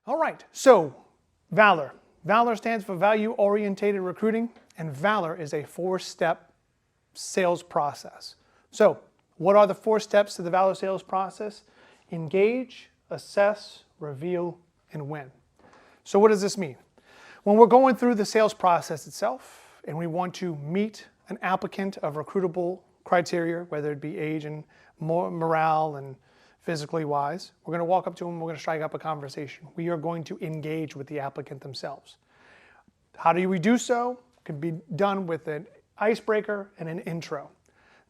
All right, so VALOR. VALOR stands for Value-Oriented Recruiting, and VALOR is a 4-step sales process. So what are the 4 steps to the VALOR sales process? Engage, assess, reveal, and win. So what does this mean? When we're going through the sales process itself and we want to meet an applicant of recruitable criteria, whether it be age and morale and physically wise, we're going to walk up to them, we're going to strike up a conversation. We are going to engage with the applicant themselves. How do we do so? It can be done with an icebreaker and an intro.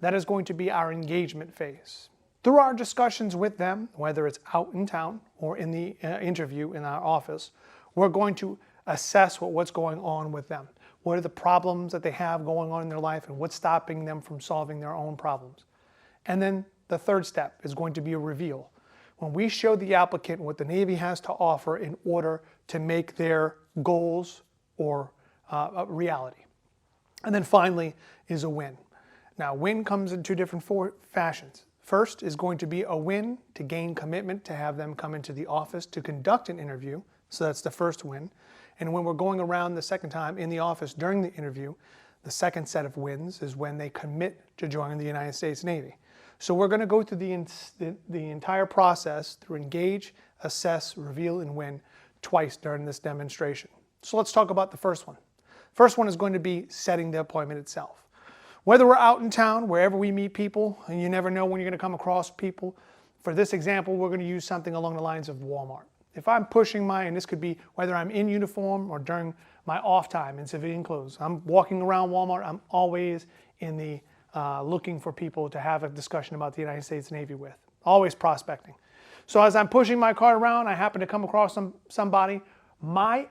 That is going to be our engagement phase. Through our discussions with them, whether it's out in town or in the interview in our office, we're going to assess what's going on with them. What are the problems that they have going on in their life and what's stopping them from solving their own problems. And then the 3rd step is going to be a reveal. When we show the applicant what the Navy has to offer in order to make their goals or a reality. And then finally is a win. Now, win comes in 2 different fashions. First is going to be a win to gain commitment to have them come into the office to conduct an interview. So that's the first win. And when we're going around the second time in the office during the interview, the second set of wins is when they commit to joining the United States Navy. So we're going to go through the entire process through engage, assess, reveal, and win twice during this demonstration. So let's talk about the first one. First one is going to be setting the appointment itself. Whether we're out in town, wherever we meet people, and you never know when you're going to come across people, for this example, we're going to use something along the lines of Walmart. If I'm pushing and this could be whether I'm in uniform or during my off time in civilian clothes, I'm walking around Walmart, I'm always in the looking for people to have a discussion about the United States Navy with, always prospecting. So as I'm pushing my cart around, I happen to come across somebody. My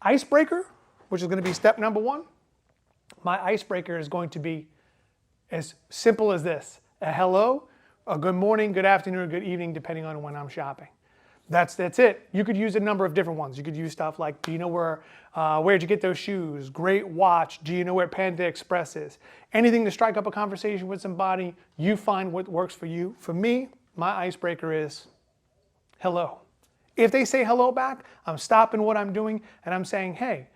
icebreaker, which is going to be step number 1, my icebreaker is going to be as simple as this: a hello, a good morning, good afternoon, good evening, depending on when I'm shopping. That's it. You could use a number of different ones. You could use stuff like, do you know where'd you get those shoes? Great watch. Do you know where Panda Express is? Anything to strike up a conversation with somebody, you find what works for you. For me, my icebreaker is hello. If they say hello back, I'm stopping what I'm doing and I'm saying, hey,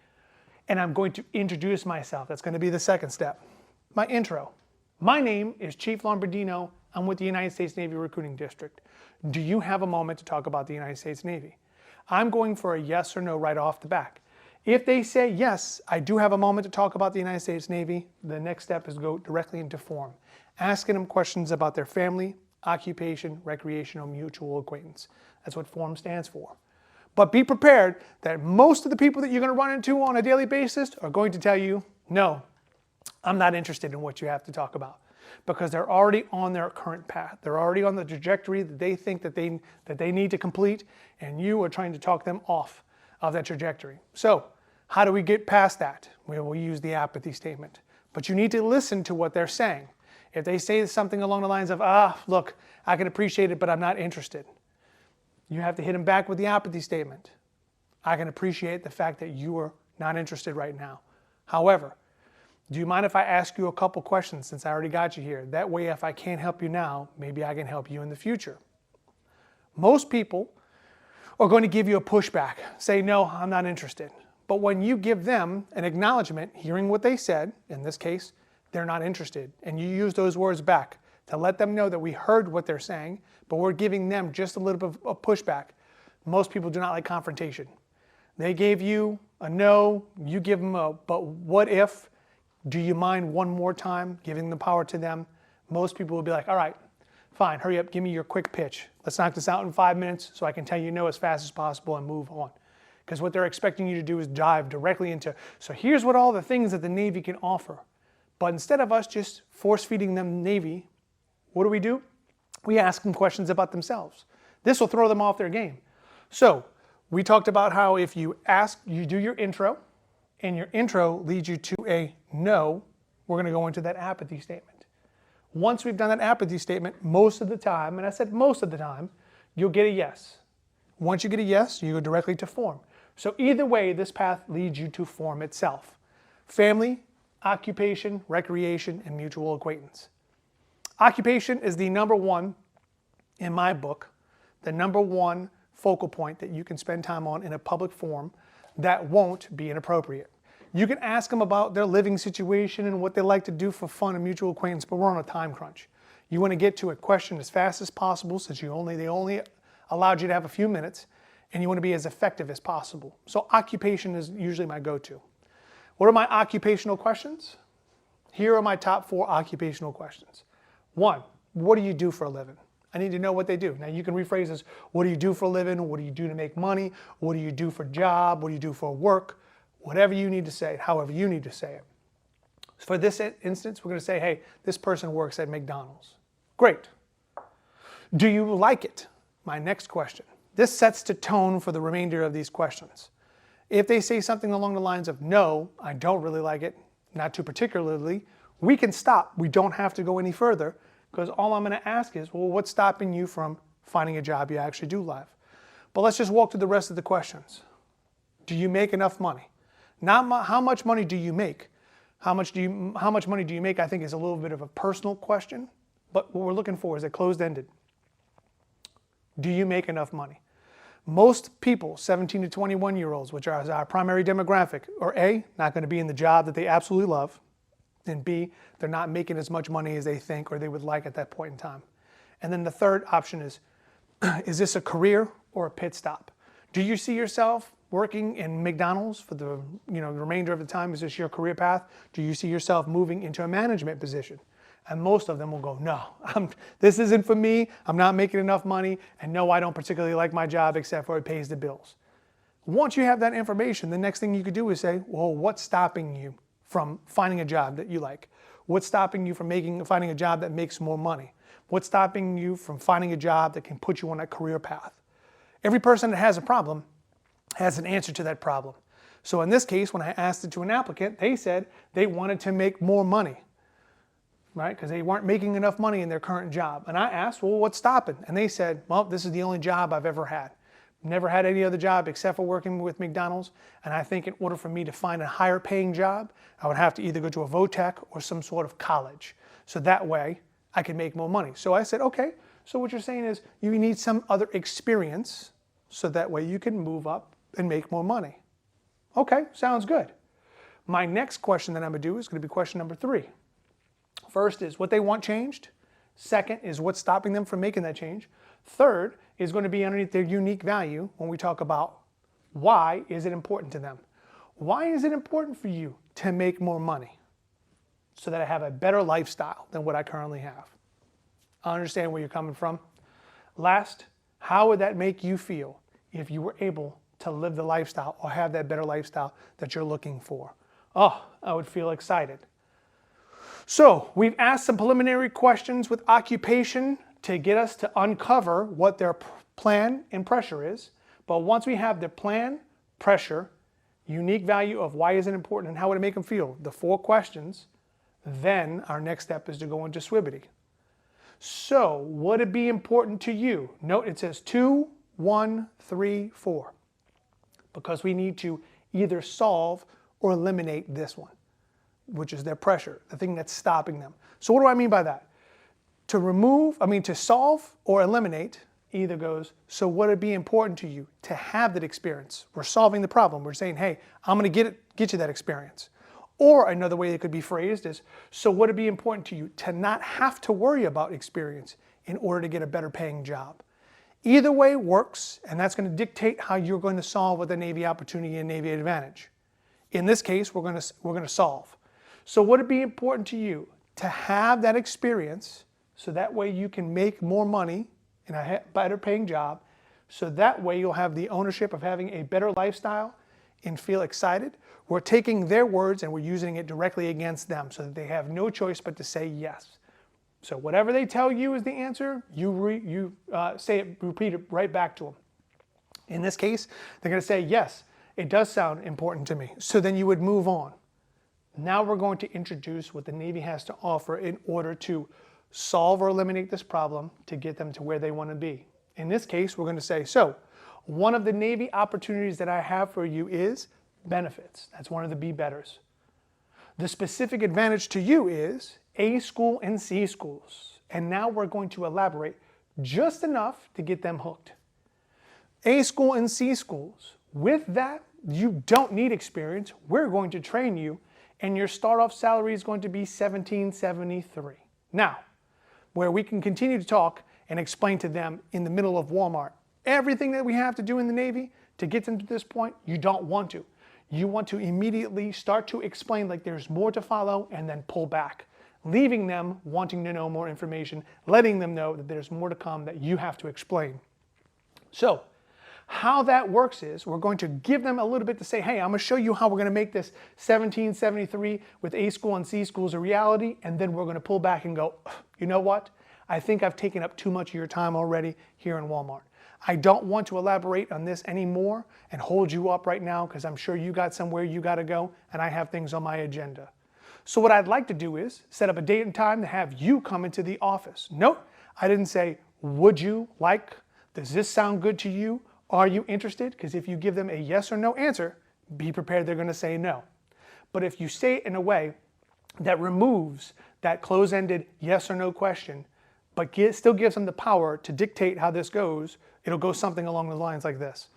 and I'm going to introduce myself. That's going to be the second step. My intro. My name is Chief Lombardino. I'm with the United States Navy Recruiting District. Do you have a moment to talk about the United States Navy? I'm going for a yes or no right off the back. If they say yes, I do have a moment to talk about the United States Navy, the next step is to go directly into form, asking them questions about their family, occupation, recreation, or mutual acquaintance. That's what form stands for. But be prepared that most of the people that you're going to run into on a daily basis are going to tell you, no, I'm not interested in what you have to talk about. Because they're already on their current path. They're already on the trajectory that they think that they need to complete, and you are trying to talk them off of that trajectory. So how do we get past that? We will use the apathy statement. But you need to listen to what they're saying. If they say something along the lines of, look, I can appreciate it, but I'm not interested. You have to hit them back with the apathy statement. I can appreciate the fact that you are not interested right now. However, do you mind if I ask you a couple questions since I already got you here? That way, if I can't help you now, maybe I can help you in the future. Most people are going to give you a pushback, say, no, I'm not interested. But when you give them an acknowledgement, hearing what they said, in this case, they're not interested, and you use those words back to let them know that we heard what they're saying, but we're giving them just a little bit of pushback. Most people do not like confrontation. They gave you a no, you give them a, but what if? Do you mind one more time giving the power to them? Most people will be like, all right, fine, hurry up, give me your quick pitch. Let's knock this out in 5 minutes so I can tell you no as fast as possible and move on. Because what they're expecting you to do is dive directly into, so here's what all the things that the Navy can offer. But instead of us just force feeding them Navy, what do? We ask them questions about themselves. This will throw them off their game. So we talked about how if you do your intro, and your intro leads you to a no, we're going to go into that apathy statement. Once we've done that apathy statement, most of the time, and I said most of the time, you'll get a yes. Once you get a yes, you go directly to form. So either way, this path leads you to form itself. Family, occupation, recreation, and mutual acquaintance. Occupation is the number one, in my book, the number one focal point that you can spend time on in a public forum that won't be inappropriate. You can ask them about their living situation and what they like to do for fun and mutual acquaintance, but we're on a time crunch. You want to get to a question as fast as possible since they only allowed you to have a few minutes, and you want to be as effective as possible. So occupation is usually my go-to. What are my occupational questions? Here are my top 4 occupational questions. 1, what do you do for a living? I need to know what they do. Now you can rephrase this, what do you do for a living? What do you do to make money? What do you do for a job? What do you do for work? Whatever you need to say it, however you need to say it. For this instance, we're going to say, hey, this person works at McDonald's. Great. Do you like it? My next question. This sets the tone for the remainder of these questions. If they say something along the lines of, no, I don't really like it, not too particularly, we can stop. We don't have to go any further because all I'm going to ask is, well, what's stopping you from finding a job you actually do love? But let's just walk through the rest of the questions. Do you make enough money? Not how much money do you make? How much money do you make, I think, is a little bit of a personal question. But what we're looking for is a closed-ended. Do you make enough money? Most people, 17 to 21-year-olds, which are our primary demographic, are A, not going to be in the job that they absolutely love, and B, they're not making as much money as they think or they would like at that point in time. And then the third option is this a career or a pit stop? Do you see yourself working in McDonald's for the remainder of the time? Is this your career path? Do you see yourself moving into a management position? And most of them will go, no, this isn't for me. I'm not making enough money. And no, I don't particularly like my job except for it pays the bills. Once you have that information, the next thing you could do is say, well, what's stopping you from finding a job that you like? What's stopping you from finding a job that makes more money? What's stopping you from finding a job that can put you on that career path? Every person that has a problem has an answer to that problem. So in this case, when I asked it to an applicant, they said they wanted to make more money, right? Because they weren't making enough money in their current job. And I asked, well, what's stopping? And they said, well, this is the only job I've ever had. Never had any other job except for working with McDonald's. And I think in order for me to find a higher paying job, I would have to either go to a VOTEC or some sort of college. So that way I could make more money. So I said, okay, so what you're saying is you need some other experience so that way you can move up and make more money. Okay, sounds good. My next question that I'm going to do is going to be question number 3. First is what they want changed. Second is what's stopping them from making that change. Third is going to be underneath their unique value when we talk about why is it important to them. Why is it important for you to make more money so that I have a better lifestyle than what I currently have? I understand where you're coming from. Last, how would that make you feel if you were able to live the lifestyle or have that better lifestyle that you're looking for? Oh, I would feel excited. So we've asked some preliminary questions with occupation to get us to uncover what their plan and pressure is. But once we have the plan, pressure, unique value of why is it important and how would it make them feel, the 4 questions, then our next step is to go into SWIBITY. So would it be important to you? Note it says 2, 1, 3, 4. Because we need to either solve or eliminate this one, which is their pressure, the thing that's stopping them. So what do I mean by that? To solve or eliminate either goes, so would it be important to you to have that experience? We're solving the problem. We're saying, hey, I'm going to get you that experience. Or another way it could be phrased is, so would it be important to you to not have to worry about experience in order to get a better paying job? Either way works, and that's going to dictate how you're going to solve with the Navy opportunity and Navy advantage. In this case, we're going to solve. So would it be important to you to have that experience so that way you can make more money in a better paying job, so that way you'll have the ownership of having a better lifestyle and feel excited? We're taking their words and we're using it directly against them so that they have no choice but to say yes. So whatever they tell you is the answer, you repeat it right back to them. In this case, they're going to say, yes, it does sound important to me. So then you would move on. Now we're going to introduce what the Navy has to offer in order to solve or eliminate this problem to get them to where they want to be. In this case, we're going to say, so one of the Navy opportunities that I have for you is benefits. That's one of the B betters. The specific advantage to you is A school and C schools. And now we're going to elaborate just enough to get them hooked. A school and C schools. With that, you don't need experience. We're going to train you, and your start-off salary is going to be $17.73. Now, where we can continue to talk and explain to them in the middle of Walmart everything that we have to do in the Navy to get them to this point, you don't want to. You want to immediately start to explain like there's more to follow and then pull back, leaving them wanting to know more information, letting them know that there's more to come that you have to explain. So, how that works is we're going to give them a little bit to say, hey, I'm going to show you how we're going to make this 1773 with A school and C schools a reality, and then we're going to pull back and go, you know what? I think I've taken up too much of your time already here in Walmart. I don't want to elaborate on this anymore and hold you up right now because I'm sure you got somewhere you got to go and I have things on my agenda. So what I'd like to do is set up a date and time to have you come into the office. Nope, I didn't say, would you like, does this sound good to you? Are you interested? Because if you give them a yes or no answer, be prepared they're going to say no. But if you say it in a way that removes that close-ended yes or no question, but still gives them the power to dictate how this goes, it'll go something along the lines like this.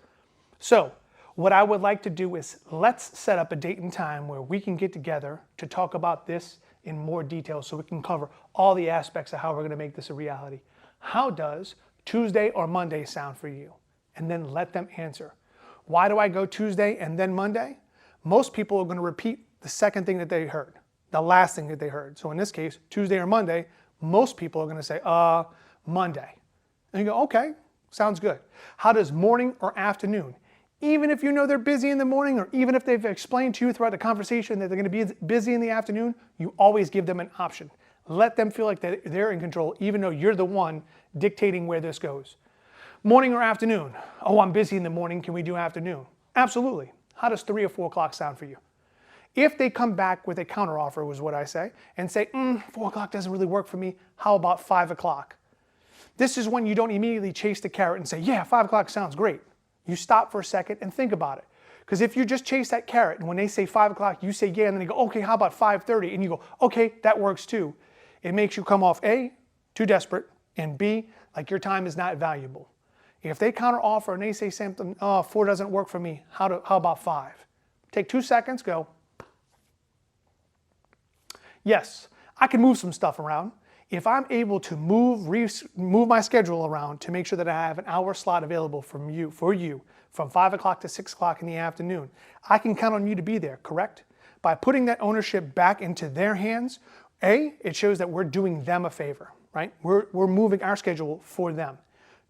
So, what I would like to do is let's set up a date and time where we can get together to talk about this in more detail so we can cover all the aspects of how we're going to make this a reality. How does Tuesday or Monday sound for you? And then let them answer. Why do I go Tuesday and then Monday? Most people are going to repeat the second thing that they heard, the last thing that they heard. So in this case, Tuesday or Monday, most people are going to say, Monday. And you go, okay, sounds good. How does morning or afternoon? Even if you know they're busy in the morning, or even if they've explained to you throughout the conversation that they're going to be busy in the afternoon, you always give them an option. Let them feel like they're in control, even though you're the one dictating where this goes. Morning or afternoon? Oh, I'm busy in the morning. Can we do afternoon? Absolutely. How does 3 or 4 o'clock sound for you? If they come back with a counteroffer, was what I say, and say, 4 o'clock doesn't really work for me, how about 5 o'clock? This is when you don't immediately chase the carrot and say, yeah, 5 o'clock sounds great. You stop for a second and think about it. Because if you just chase that carrot, and when they say 5 o'clock, you say yeah, and then they go, okay, how about 5:30? And you go, okay, that works too. It makes you come off A, too desperate, and B, like your time is not valuable. If they counteroffer and they say something, 4 doesn't work for me, how about 5? Take 2 seconds, go, yes, I can move some stuff around. If I'm able to move my schedule around to make sure that I have an hour slot available for you from 5 o'clock to 6 o'clock in the afternoon, I can count on you to be there, correct? By putting that ownership back into their hands, A, it shows that we're doing them a favor, right? We're moving our schedule for them.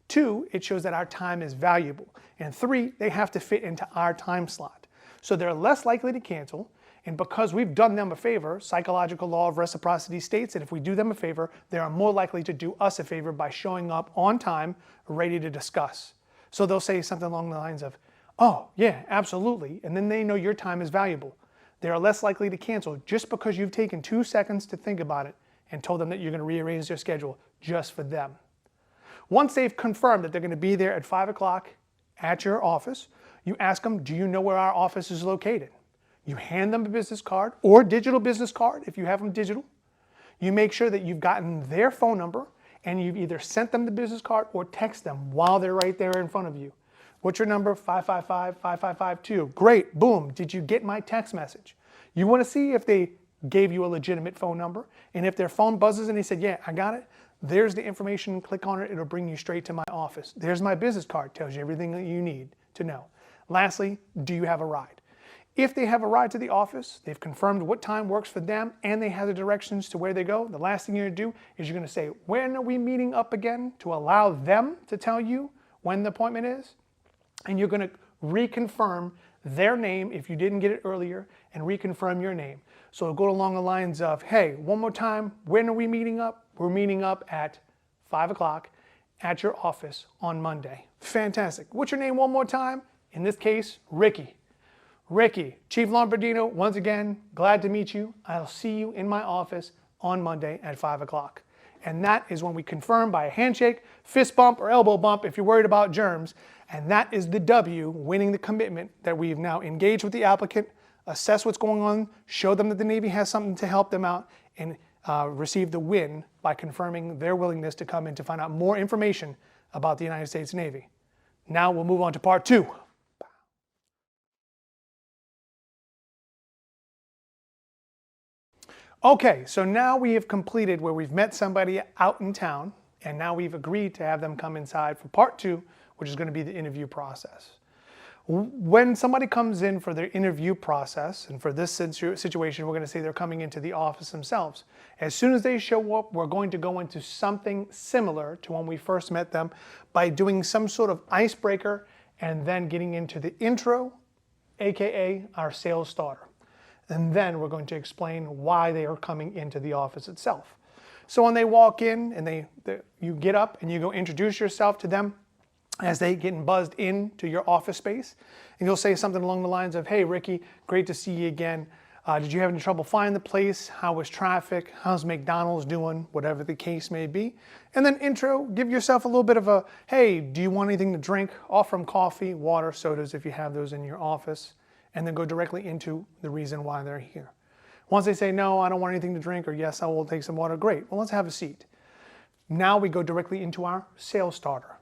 2, it shows that our time is valuable. And 3, they have to fit into our time slot. So they're less likely to cancel. And because we've done them a favor, psychological law of reciprocity states that if we do them a favor, they are more likely to do us a favor by showing up on time, ready to discuss. So they'll say something along the lines of, oh, yeah, absolutely. And then they know your time is valuable. They are less likely to cancel just because you've taken 2 seconds to think about it and told them that you're going to rearrange their schedule just for them. Once they've confirmed that they're going to be there at 5 o'clock at your office, you ask them, do you know where our office is located? You hand them a business card or digital business card if you have them digital. You make sure that you've gotten their phone number and you've either sent them the business card or text them while they're right there in front of you. What's your number? 555-5552. Great, boom, did you get my text message? You want to see if they gave you a legitimate phone number, and if their phone buzzes and they said, yeah, I got it, there's the information, click on it, it'll bring you straight to my office. There's my business card, tells you everything that you need to know. Lastly, do you have a ride? If they have a ride to the office, they've confirmed what time works for them, and they have the directions to where they go, the last thing you're going to do is you're going to say, when are we meeting up again, to allow them to tell you when the appointment is, and you're going to reconfirm their name if you didn't get it earlier, and reconfirm your name. So it'll go along the lines of, hey, one more time, when are we meeting up? We're meeting up at 5 o'clock at your office on Monday. Fantastic. What's your name one more time? In this case, Ricky. Ricky, Chief Lombardino, once again, glad to meet you. I'll see you in my office on Monday at 5 o'clock. And that is when we confirm by a handshake, fist bump, or elbow bump if you're worried about germs. And that is the W, winning the commitment that we've now engaged with the applicant, assess what's going on, show them that the Navy has something to help them out, and receive the win by confirming their willingness to come in to find out more information about the United States Navy. Now we'll move on to part 2. Okay, so now we have completed where we've met somebody out in town, and now we've agreed to have them come inside for part 2, which is going to be the interview process. When somebody comes in for their interview process, and for this situation, we're going to say they're coming into the office themselves. As soon as they show up, we're going to go into something similar to when we first met them by doing some sort of icebreaker and then getting into the intro, aka our sales starter. And then we're going to explain why they are coming into the office itself. So when they walk in and you get up and you go introduce yourself to them, as they getting buzzed into your office space, and you'll say something along the lines of, "Hey Ricky, great to see you again. Did you have any trouble finding the place? How was traffic? How's McDonald's doing?" Whatever the case may be. And then give yourself a little bit of a, "Hey, do you want anything to drink?" Offer them coffee, water, sodas if you have those in your office, and then go directly into the reason why they're here. Once they say, "No, I don't want anything to drink," or "Yes, I will take some water," great. Well, let's have a seat. Now we go directly into our sales starter.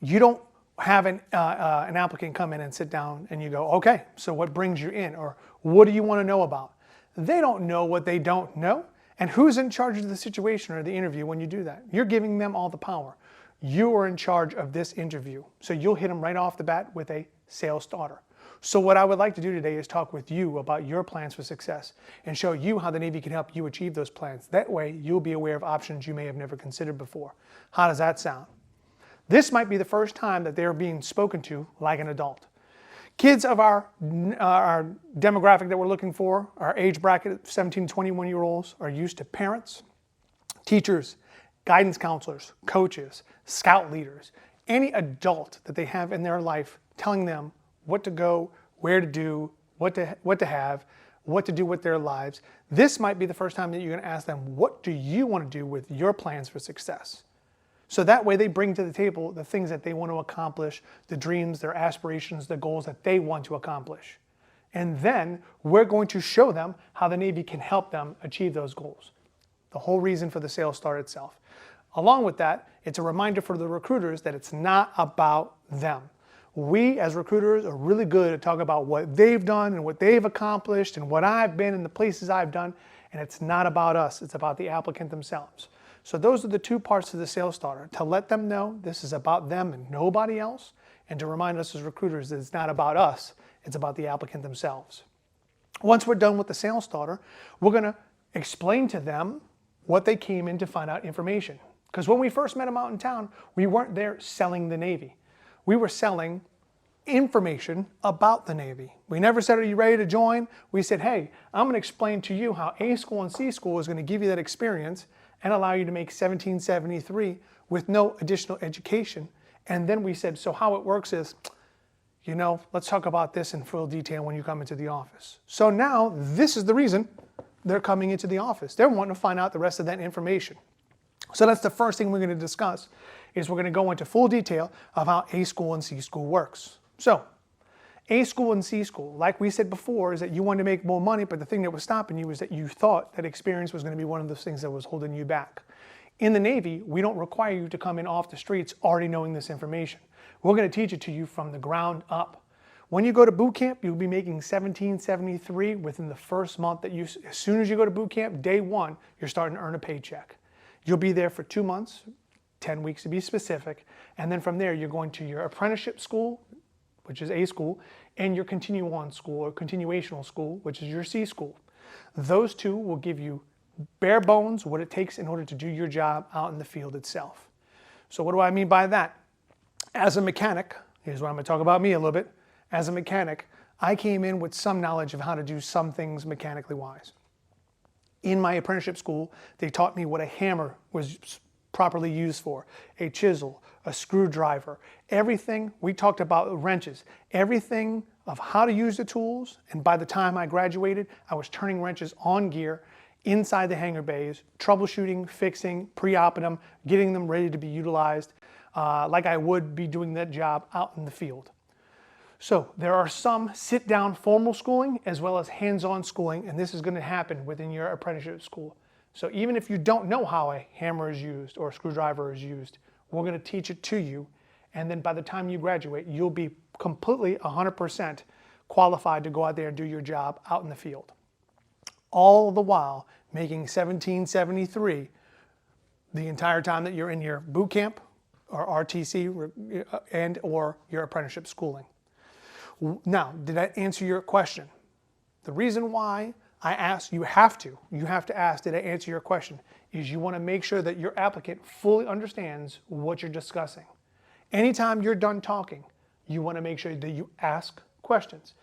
You don't have an applicant come in and sit down and you go, "Okay, so what brings you in?" or "What do you want to know about?" They don't know what they don't know. And who's in charge of the situation or the interview when you do that? You're giving them all the power. You are in charge of this interview. So you'll hit them right off the bat with a sales starter. So what I would like to do today is talk with you about your plans for success and show you how the Navy can help you achieve those plans. That way you'll be aware of options you may have never considered before. How does that sound? This might be the first time that they're being spoken to like an adult. Kids of our demographic that we're looking for, our age bracket, 17 to 21-year-olds, are used to parents, teachers, guidance counselors, coaches, scout leaders, any adult that they have in their life telling them what to go, where to do, what to have, what to do with their lives. This might be the first time that you're going to ask them, what do you want to do with your plans for success? So that way they bring to the table the things that they want to accomplish, the dreams, their aspirations, the goals that they want to accomplish. And then we're going to show them how the Navy can help them achieve those goals. The whole reason for the sales start itself. Along with that, it's a reminder for the recruiters that it's not about them. We as recruiters are really good at talking about what they've done and what they've accomplished and what I've been and the places I've done. And it's not about us, it's about the applicant themselves. So those are the two parts of the sales starter, to let them know this is about them and nobody else, and to remind us as recruiters that it's not about us, it's about the applicant themselves. Once we're done with the sales starter, we're going to explain to them what they came in to find out information. Because when we first met them out in town, we weren't there selling the Navy. We were selling information about the Navy. We never said, "Are you ready to join?" We said, "Hey, I'm going to explain to you how A school and C school is going to give you that experience and allow you to make $1773 with no additional education." And then we said, so how it works is, let's talk about this in full detail when you come into the office. So now this is the reason they're coming into the office. They're wanting to find out the rest of that information. So that's the first thing we're going to discuss, is we're going to go into full detail of how A school and C school works. So A school and C school, like we said before, is that you wanted to make more money, but the thing that was stopping you is that you thought that experience was going to be one of those things that was holding you back. In the Navy, we don't require you to come in off the streets already knowing this information. We're going to teach it to you from the ground up. When you go to boot camp, you'll be making $1773 within the first month that as soon as you go to boot camp, day one, you're starting to earn a paycheck. You'll be there for 2 months, 10 weeks to be specific, and then from there you're going to your apprenticeship school, which is A school, and your continue-on school or continuational school, which is your C school. Those two will give you bare bones what it takes in order to do your job out in the field itself. So what do I mean by that? As a mechanic, here's what I'm going to talk about me a little bit. As a mechanic, I came in with some knowledge of how to do some things mechanically wise. In my apprenticeship school, they taught me what a hammer was properly used for, a chisel, a screwdriver, everything. We talked about wrenches, everything of how to use the tools. And by the time I graduated, I was turning wrenches on gear inside the hangar bays, troubleshooting, fixing, pre-opping them, getting them ready to be utilized like I would be doing that job out in the field. So there are some sit-down formal schooling as well as hands-on schooling, and this is going to happen within your apprenticeship school. So even if you don't know how a hammer is used or a screwdriver is used, we're going to teach it to you, And then by the time you graduate, you'll be completely 100% qualified to go out there and do your job out in the field. All the while making $17.73 the entire time that you're in your boot camp or RTC and or your apprenticeship schooling. Now, did that answer your question? The reason why I asked, you have to ask, did I answer your question, is you want to make sure that your applicant fully understands what you're discussing. Anytime you're done talking, you want to make sure that you ask questions.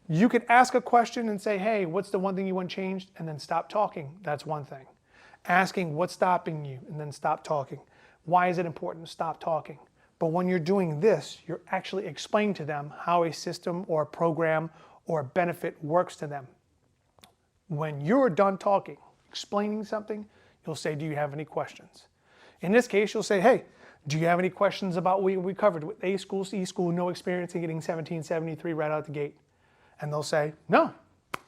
You could ask a question and say, hey, what's the one thing you want changed? And then stop talking. That's one thing. Asking what's stopping you and then stop talking. Why is it important to stop talking? But when you're doing this, you're actually explaining to them how a system or a program or a benefit works to them. When you're done talking, explaining something, you'll say, do you have any questions? In this case, you'll say, hey, do you have any questions about what we covered with A school, C school, no experience in getting 1773 right out the gate? And they'll say, no,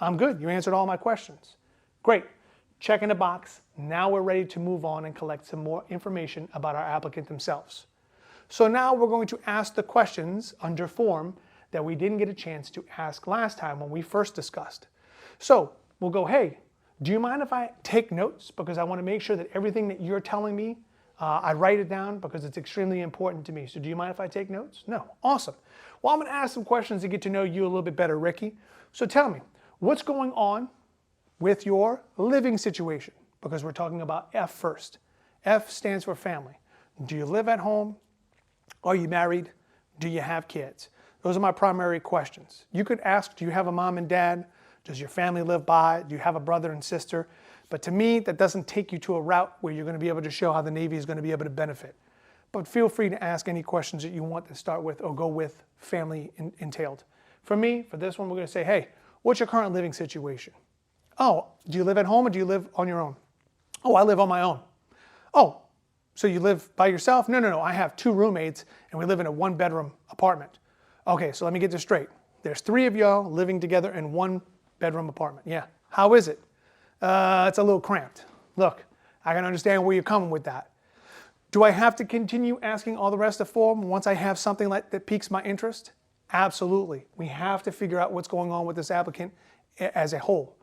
I'm good. You answered all my questions. Great. Check in the box. Now we're ready to move on and collect some more information about our applicant themselves. So now we're going to ask the questions under form that we didn't get a chance to ask last time when we first discussed. So we'll go, hey, do you mind if I take notes? Because I want to make sure that everything that you're telling me, I write it down because it's extremely important to me. So do you mind if I take notes? No. Awesome. Well, I'm going to ask some questions to get to know you a little bit better, Ricky. So tell me, what's going on with your living situation? Because we're talking about F first. F stands for family. Do you live at home? Are you married? Do you have kids? Those are my primary questions. You could ask, do you have a mom and dad? Does your family live by? Do you have a brother and sister? But to me, that doesn't take you to a route where you're going to be able to show how the Navy is going to be able to benefit. But feel free to ask any questions that you want to start with or go with family entailed. For me, for this one, we're going to say, hey, what's your current living situation? Oh, do you live at home or do you live on your own? Oh, I live on my own. Oh, so you live by yourself? No. I have 2 roommates and we live in a 1-bedroom apartment. Okay, so let me get this straight. There's 3 of y'all living together in 1-bedroom apartment. Yeah. How is it? It's a little cramped. Look, I can understand where you're coming with that. Do I have to continue asking all the rest of the form once I have something that piques my interest? Absolutely. We have to figure out what's going on with this applicant as a whole.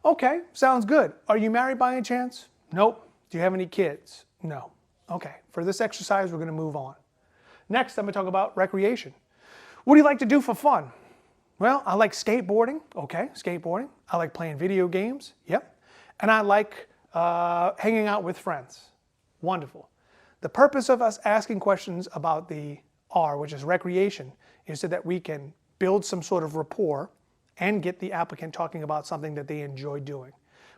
Okay, sounds good. Are you married by any chance? Nope. Do you have any kids? No. Okay, for this exercise, we're going to move on. Next, I'm going to talk about recreation. What do you like to do for fun? Well, I like skateboarding. Okay, skateboarding. I like playing video games. Yep. And I like hanging out with friends. Wonderful. The purpose of us asking questions about the R, which is recreation, is so that we can build some sort of rapport and get the applicant talking about something that they enjoy doing.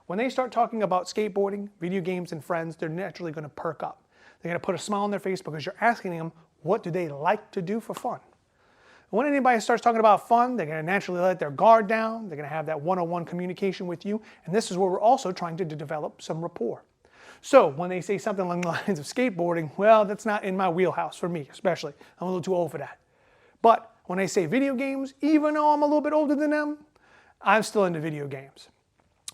When they start talking about skateboarding, video games, and friends, they're naturally going to perk up. They're going to put a smile on their face because you're asking them, what do they like to do for fun? When anybody starts talking about fun, they're going to naturally let their guard down. They're going to have that one-on-one communication with you. And this is where we're also trying to develop some rapport. So when they say something along the lines of skateboarding, well, that's not in my wheelhouse for me, especially. I'm a little too old for that. But when they say video games, even though I'm a little bit older than them, I'm still into video games.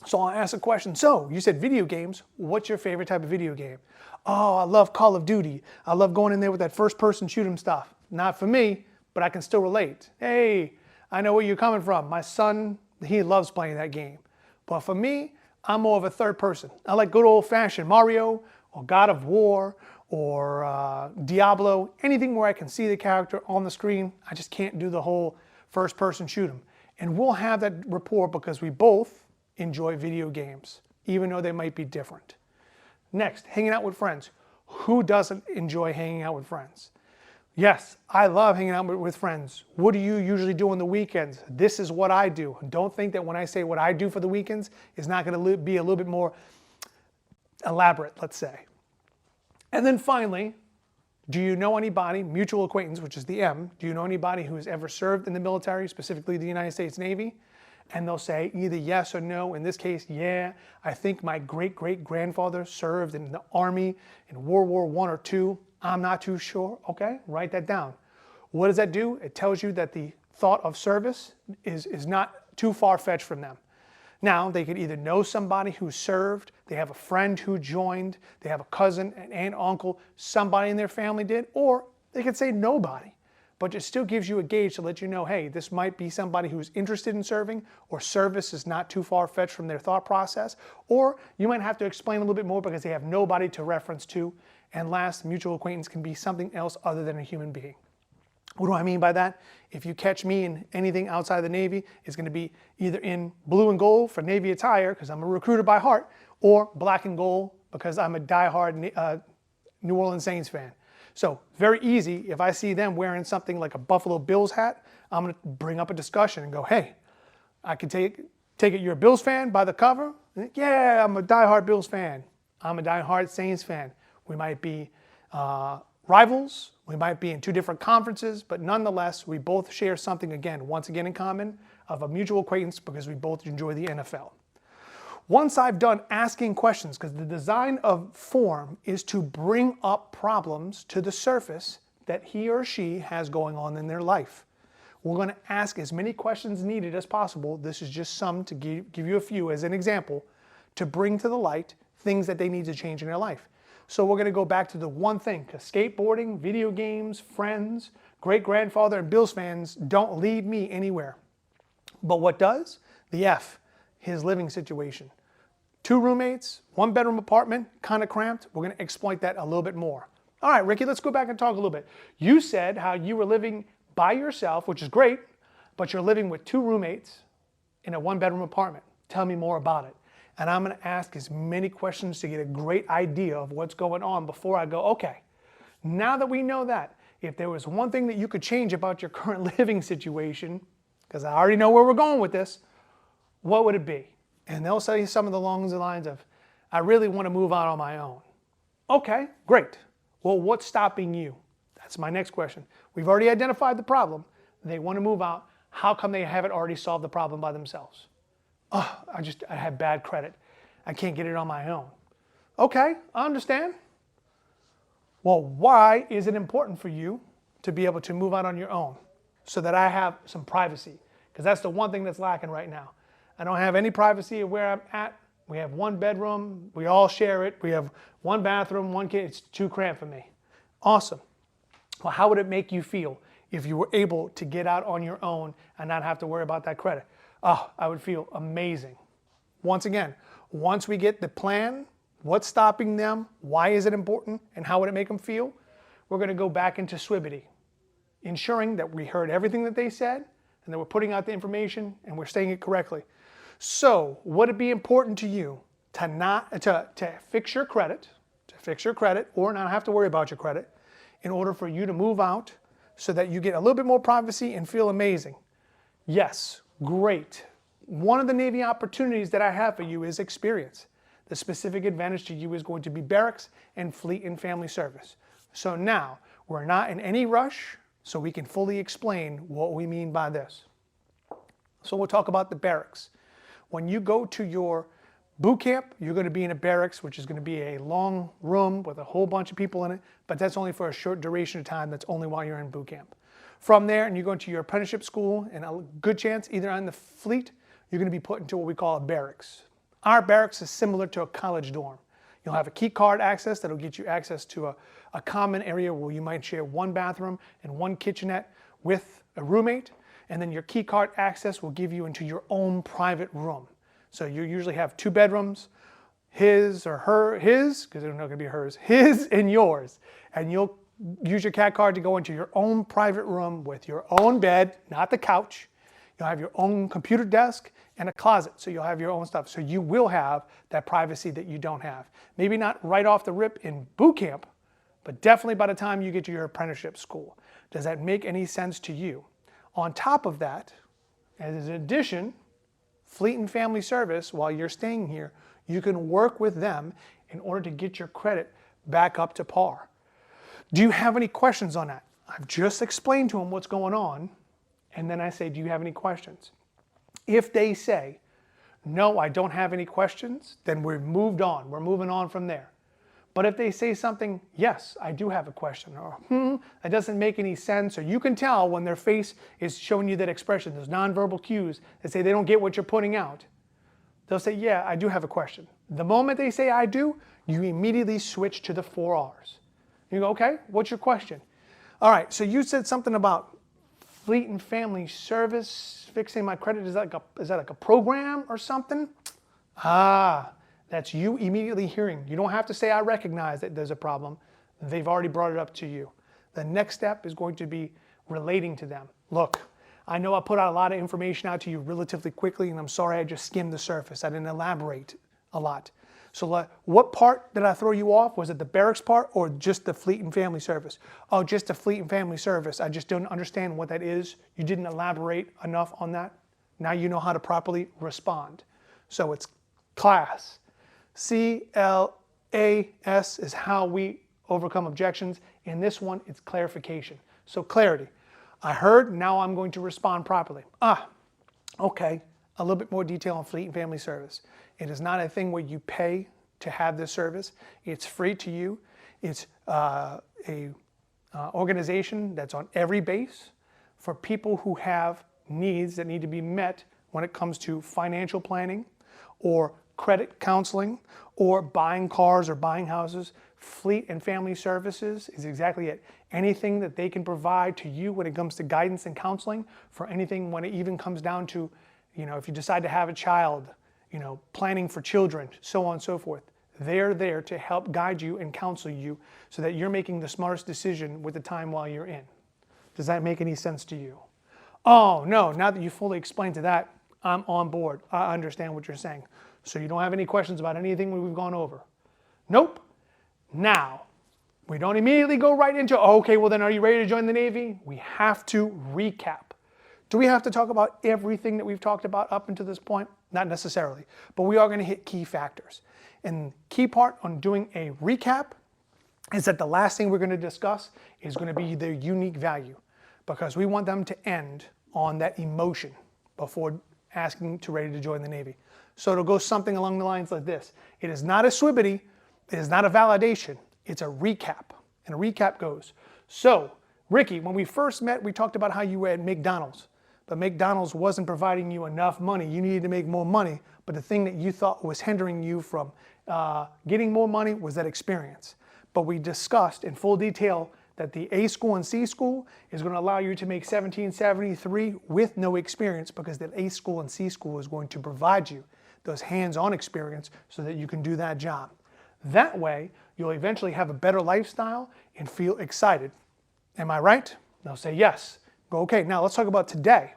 So I'll ask a question. So you said video games. What's your favorite type of video game? Oh, I love Call of Duty. I love going in there with that first-person shoot 'em stuff. Not for me, but I can still relate. Hey, I know where you're coming from. My son, he loves playing that game. But for me, I'm more of a third person. I like good old-fashioned Mario or God of War or Diablo, anything where I can see the character on the screen. I just can't do the whole first-person shoot 'em. And we'll have that rapport because we both enjoy video games, even though they might be different. Next, hanging out with friends. Who doesn't enjoy hanging out with friends? Yes, I love hanging out with friends. What do you usually do on the weekends? This is what I do. Don't think that when I say what I do for the weekends is not going to be a little bit more elaborate, let's say. And then finally, do you know anybody, mutual acquaintance, which is the M, do you know anybody who has ever served in the military, specifically the United States Navy? And they'll say either yes or no. In this case, yeah, I think my great-great-grandfather served in the Army in World War I or II. I'm not too sure. Okay, write that down. What does that do? It tells you that the thought of service is not too far-fetched from them. Now, they could either know somebody who served, they have a friend who joined, they have a cousin, an aunt, uncle, somebody in their family did, or They could say nobody, but it still gives you a gauge to let you know, hey, this might be somebody who's interested in serving, or service is not too far-fetched from their thought process, or you might have to explain a little bit more because they have nobody to reference to. And last, mutual acquaintance can be something else other than a human being. What do I mean by that? If you catch me in anything outside the Navy, it's going to be either in blue and gold for Navy attire, because I'm a recruiter by heart, or black and gold because I'm a diehard New Orleans Saints fan. So very easy, if I see them wearing something like a Buffalo Bills hat, I'm going to bring up a discussion and go, hey, I can take it you're a Bills fan by the cover? Yeah, I'm a diehard Bills fan. I'm a diehard Saints fan. We might be rivals, we might be in two different conferences, but nonetheless, we both share something, once again in common, of a mutual acquaintance because we both enjoy the NFL. Once I've done asking questions, because the design of form is to bring up problems to the surface that he or she has going on in their life. We're going to ask as many questions needed as possible. This is just some to give you a few as an example to bring to the light things that they need to change in their life. So we're going to go back to the one thing, because skateboarding, video games, friends, great-grandfather, and Bills fans don't lead me anywhere. But what does? The F, his living situation. 2 roommates, 1-bedroom apartment, kind of cramped. We're going to exploit that a little bit more. All right, Ricky, let's go back and talk a little bit. You said how you were living by yourself, which is great, but you're living with 2 roommates in a 1-bedroom apartment. Tell me more about it. And I'm going to ask as many questions to get a great idea of what's going on before I go, okay, now that we know that, if there was one thing that you could change about your current living situation, because I already know where we're going with this, what would it be? And they'll say some of the along the lines of, I really want to move out on my own. Okay, great. Well, what's stopping you? That's my next question. We've already identified the problem. They want to move out. How come they haven't already solved the problem by themselves? Oh, I have bad credit. I can't get it on my own. Okay, I understand. Well, why is it important for you to be able to move out on your own so that I have some privacy? Because that's the one thing that's lacking right now. I don't have any privacy of where I'm at. We have 1 bedroom. We all share it. We have 1 bathroom, 1 kid. It's too cramped for me. Awesome. Well, how would it make you feel if you were able to get out on your own and not have to worry about that credit? Oh, I would feel amazing. Once again, once we get the plan, what's stopping them, why is it important, and how would it make them feel, we're going to go back into SWIBITY, ensuring that we heard everything that they said and that we're putting out the information and we're saying it correctly. So, would it be important to you to fix your credit, or not have to worry about your credit, in order for you to move out so that you get a little bit more privacy and feel amazing? Yes. Great. One of the Navy opportunities that I have for you is experience. The specific advantage to you is going to be barracks and fleet and family service. So now, we're not in any rush, so we can fully explain what we mean by this. So we'll talk about the barracks. When you go to your boot camp, you're going to be in a barracks, which is going to be a long room with a whole bunch of people in it, but that's only for a short duration of time. That's only while you're in boot camp. From there, and you go into your apprenticeship school, and a good chance, either on the fleet, you're going to be put into what we call a barracks. Our barracks is similar to a college dorm. You'll have a key card access that'll get you access to a common area where you might share 1 bathroom and 1 kitchenette with a roommate, and then your key card access will give you into your own private room. So you usually have 2 bedrooms, his or her, his, because they're not going to be hers, his and yours, and you'll use your CAT card to go into your own private room with your own bed, not the couch. You'll have your own computer desk and a closet, so you'll have your own stuff. So you will have that privacy that you don't have. Maybe not right off the rip in boot camp, but definitely by the time you get to your apprenticeship school. Does that make any sense to you? On top of that, as an addition, fleet and family service, while you're staying here, you can work with them in order to get your credit back up to par. Do you have any questions on that? I've just explained to them what's going on, and then I say, do you have any questions? If they say, no, I don't have any questions, then we've moved on. We're moving on from there. But if they say something, yes, I do have a question, or that doesn't make any sense, or you can tell when their face is showing you that expression, those nonverbal cues that say they don't get what you're putting out, they'll say, yeah, I do have a question. The moment they say I do, you immediately switch to the 4 R's. You go, okay, what's your question? All right, so you said something about fleet and family service, fixing my credit. Is that like a program or something? Ah, that's you immediately hearing. You don't have to say, I recognize that there's a problem. They've already brought it up to you. The next step is going to be relating to them. Look, I know I put out a lot of information out to you relatively quickly, and I'm sorry I just skimmed the surface. I didn't elaborate a lot. So what part did I throw you off? Was it the barracks part or just the fleet and family service? Oh, just the fleet and family service. I just don't understand what that is. You didn't elaborate enough on that. Now you know how to properly respond. So it's class. CLAS is how we overcome objections. In this one, it's clarification. So clarity. I heard, now I'm going to respond properly. Okay, a little bit more detail on fleet and family service. It is not a thing where you pay to have this service. It's free to you. It's a organization that's on every base for people who have needs that need to be met when it comes to financial planning or credit counseling or buying cars or buying houses. Fleet and family services is exactly it. Anything that they can provide to you when it comes to guidance and counseling, for anything when it even comes down to, if you decide to have a child, planning for children, so on and so forth. They're there to help guide you and counsel you so that you're making the smartest decision with the time while you're in. Does that make any sense to you? Oh, no, now that you fully explained to that, I'm on board. I understand what you're saying. So you don't have any questions about anything we've gone over? Nope. Now, we don't immediately go right into, okay, well then are you ready to join the Navy? We have to recap. Do we have to talk about everything that we've talked about up until this point? Not necessarily, but we are going to hit key factors. And key part on doing a recap is that the last thing we're going to discuss is going to be their unique value, because we want them to end on that emotion before asking to ready to join the Navy. So it'll go something along the lines like this. It is not a SWIBITY, it is not a validation, it's a recap. And a recap goes, so Ricky, when we first met, we talked about how you were at McDonald's. But McDonald's wasn't providing you enough money. You needed to make more money. But the thing that you thought was hindering you from getting more money was that experience. But we discussed in full detail that the A school and C school is going to allow you to make $1,773 with no experience, because the A school and C school is going to provide you those hands-on experience so that you can do that job. That way, you'll eventually have a better lifestyle and feel excited. Am I right? They'll say yes. Go, okay, now let's talk about today.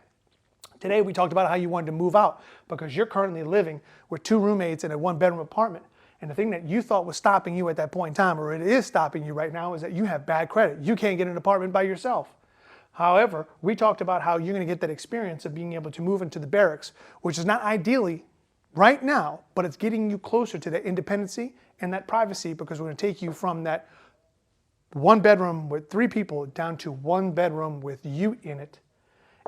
Today we talked about how you wanted to move out because you're currently living with 2 roommates in a 1-bedroom apartment. And the thing that you thought was stopping you at that point in time, or it is stopping you right now, is that you have bad credit. You can't get an apartment by yourself. However, we talked about how you're going to get that experience of being able to move into the barracks, which is not ideally right now, but it's getting you closer to that independency and that privacy, because we're going to take you from that 1 bedroom with 3 people down to 1 bedroom with you in it.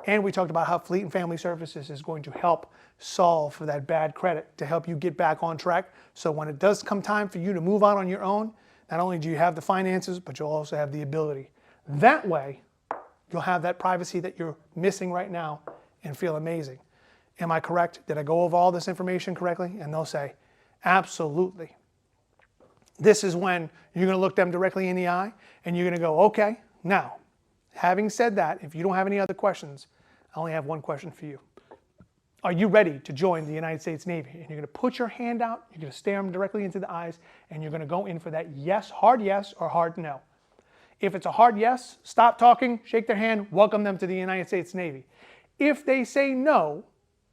And we talked about how Fleet and Family Services is going to help solve for that bad credit, to help you get back on track. So when it does come time for you to move out on your own, not only do you have the finances, but you'll also have the ability. That way, you'll have that privacy that you're missing right now and feel amazing. Am I correct? Did I go over all this information correctly? And they'll say, absolutely. This is when you're going to look them directly in the eye and you're going to go, okay, now, having said that, if you don't have any other questions, I only have one question for you. Are you ready to join the United States Navy? And you're going to put your hand out, you're going to stare them directly into the eyes, and you're going to go in for that yes or hard no. If it's a hard yes, stop talking, shake their hand, welcome them to the United States Navy. If they say no,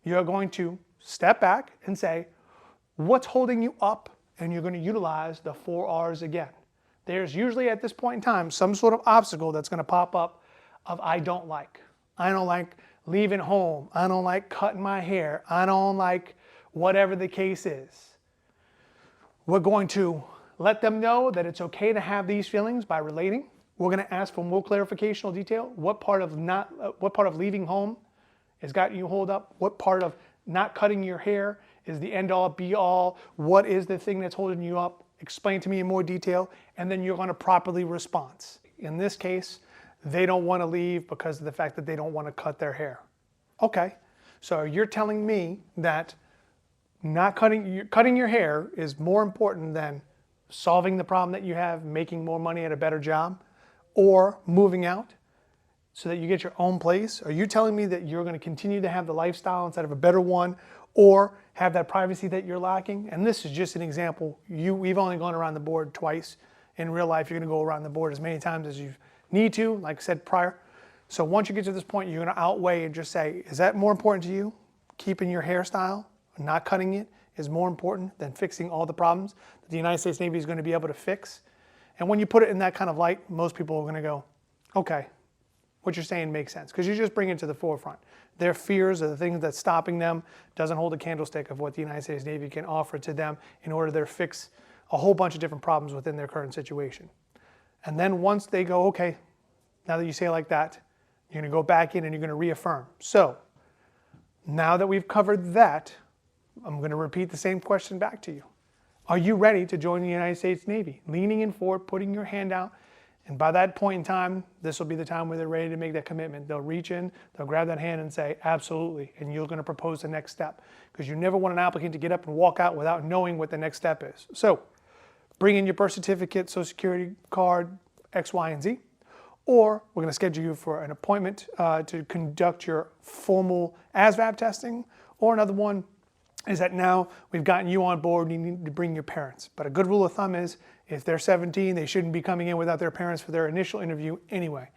you're going to step back and say, what's holding you up? And you're going to utilize the 4 R's again. There's usually at this point in time some sort of obstacle that's going to pop up of I don't like. I don't like leaving home. I don't like cutting my hair. I don't like whatever the case is. We're going to let them know that it's okay to have these feelings by relating. We're going to ask for more clarificational detail. What part of leaving home has gotten you hold up? What part of not cutting your hair is the end all be all? What is the thing that's holding you up? Explain to me in more detail, and then you're going to properly respond. In this case, they don't want to leave because of the fact that they don't want to cut their hair. Okay, so you're telling me that not cutting your hair is more important than solving the problem that you have, making more money at a better job, or moving out so that you get your own place? Are you telling me that you're going to continue to have the lifestyle instead of a better one, or have that privacy that you're lacking? And this is just an example. We've only gone around the board twice. In real life, you're going to go around the board as many times as you need to, like I said prior. So once you get to this point, you're going to outweigh and just say, is that more important to you? Keeping your hairstyle, not cutting it, is more important than fixing all the problems that the United States Navy is going to be able to fix? And when you put it in that kind of light, most people are going to go, okay, what you're saying makes sense, because you just bring it to the forefront. Their fears are the things that's stopping them doesn't hold a candlestick of what the United States Navy can offer to them in order to fix a whole bunch of different problems within their current situation. And then once they go, okay, now that you say it like that, you're going to go back in and you're going to reaffirm. So now that we've covered that, I'm going to repeat the same question back to you. Are you ready to join the United States Navy? Leaning in forward, putting your hand out, and by that point in time, this will be the time where they're ready to make that commitment. They'll reach in, they'll grab that hand and say, absolutely, and you're going to propose the next step, because you never want an applicant to get up and walk out without knowing what the next step is. So bring in your birth certificate, social security card, X, Y, and Z, or we're going to schedule you for an appointment to conduct your formal ASVAB testing, or another one is that now we've gotten you on board and you need to bring your parents. But a good rule of thumb is if they're 17, they shouldn't be coming in without their parents for their initial interview anyway.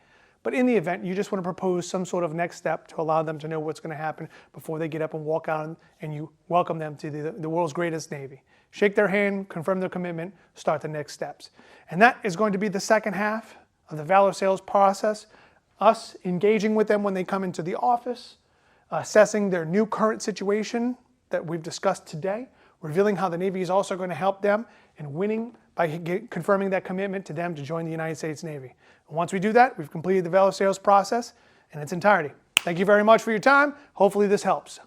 But in the event, you just want to propose some sort of next step to allow them to know what's going to happen before they get up and walk out, and you welcome them to the world's greatest Navy. Shake their hand, confirm their commitment, start the next steps. And that is going to be the second half of the VALOR sales process, us engaging with them when they come into the office, assessing their new current situation that we've discussed today, revealing how the Navy is also going to help them in winning by confirming that commitment to them to join the United States Navy. And once we do that, we've completed the VALOR sales process in its entirety. Thank you very much for your time. Hopefully this helps.